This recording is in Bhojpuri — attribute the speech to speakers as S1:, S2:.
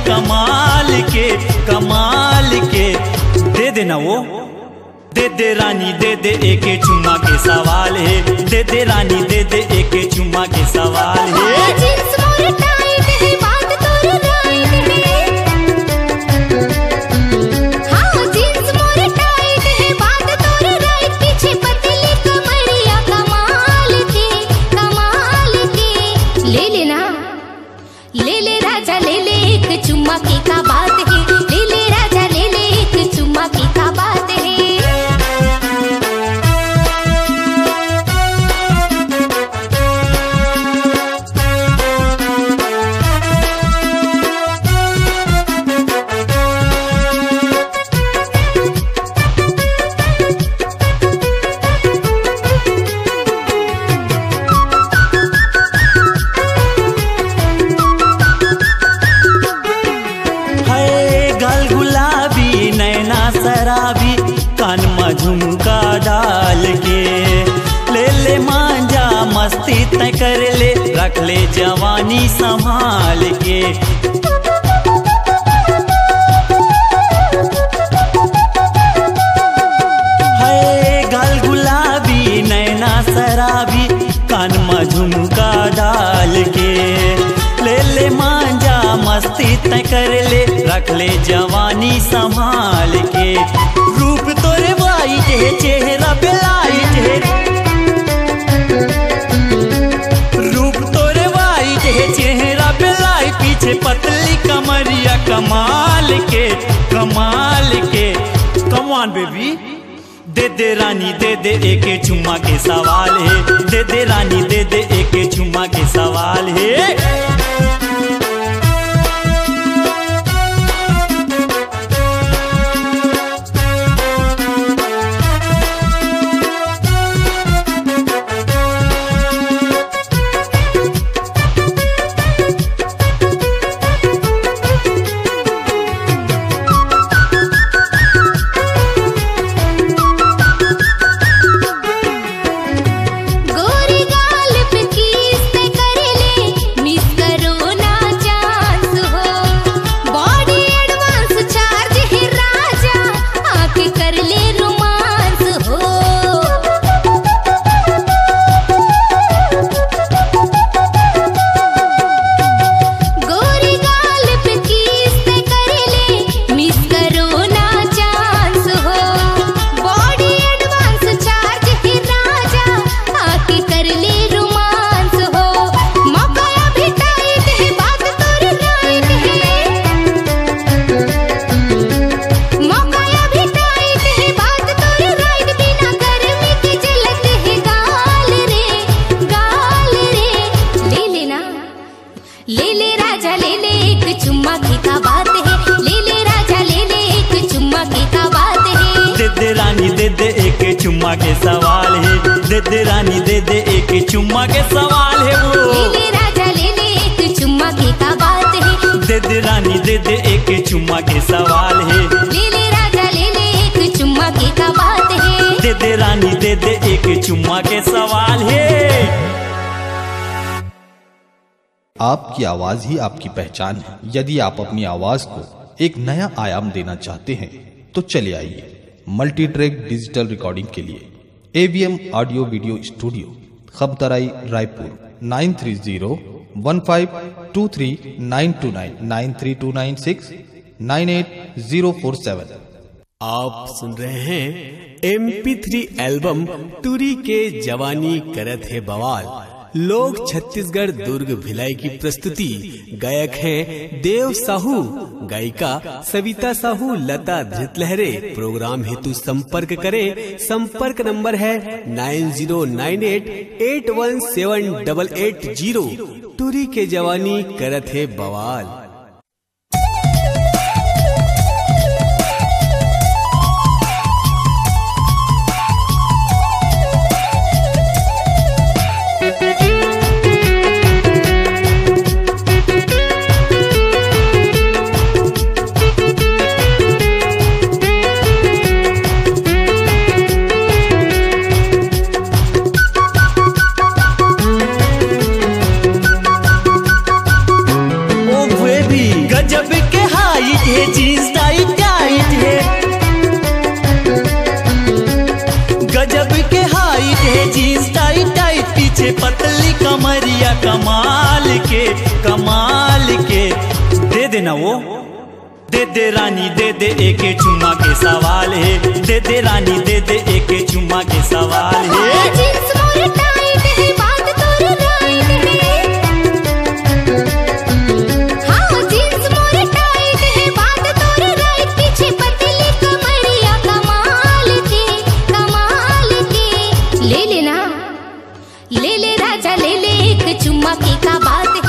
S1: कमाल के कमाल के। दे देना वो, दे दे रानी दे दे एक चुम्मा के सवाल है, दे दे रानी दे दे एक चुम्मा के सवाल है। कान में झुमका डाल के ले ले मांझा मस्ती तय कर ले, रख ले जवानी संभाल के। है गाल गुलाबी नैना शराबी, कान में झुमका डाल के ले ले मांझा मस्ती तय कर ले, रख ले जवानी संभाल के। रूप तोरे वाइट है चेहरा पे लाइट है, रूप तोरे वाइट है चेहरा पे लाइट, पीछे पतली कमरिया कमाल के कमाल के। कम ऑन बेबी, दे दे रानी दे दे एक चुम्मा के सवाल है, दे दे रानी दे दे एक चुम्मा के सवाल है। चुम्मा के सवाल है, दे दे रानी दे दे एक चुम्मा के सवाल है। वो
S2: ले ले राजा ले ले एक चुम्मा की का बात है,
S1: दे दे रानी दे दे एक चुम्मा के सवाल है।
S2: ले ले राजा ले ले एक चुम्मा की का बात है,
S1: दे दे रानी दे दे एक चुम्मा के सवाल है।
S3: आपकी आवाज ही आपकी पहचान है। यदि आप अपनी आवाज को एक नया आयाम देना चाहते हैं तो चले आइए मल्टी ट्रैक डिजिटल रिकॉर्डिंग के लिए AVM ऑडियो वीडियो स्टूडियो, खबतराई, रायपुर 9301523929 9329698047।
S4: आप सुन रहे हैं MP3 एल्बम टूरी के जवानी करत है बवाल। लोग छत्तीसगढ़ दुर्ग भिलाई की प्रस्तुति। गायक हैं देव साहू, गायिका सविता साहू, लता धृतलहरे। प्रोग्राम हेतु संपर्क करें। संपर्क नंबर है 9098817880। टूरी के जवानी करत है बवाल।
S1: ओ कमाल के। दे देना वो, दे दे रानी दे दे एक चुम्मा के सवाल है, दे दे रानी दे दे एक चुम्मा के सवाल है।
S2: जींस मोरे टाइट है, बात तोर राइट है। हाँ जींस मोरे टाइट है, बात तोर राइट। पीछे पतली कमरिया कमाल के, कमाल के। ले लेना, ले ले राजा ले ले एक चुम्मा के का बात है।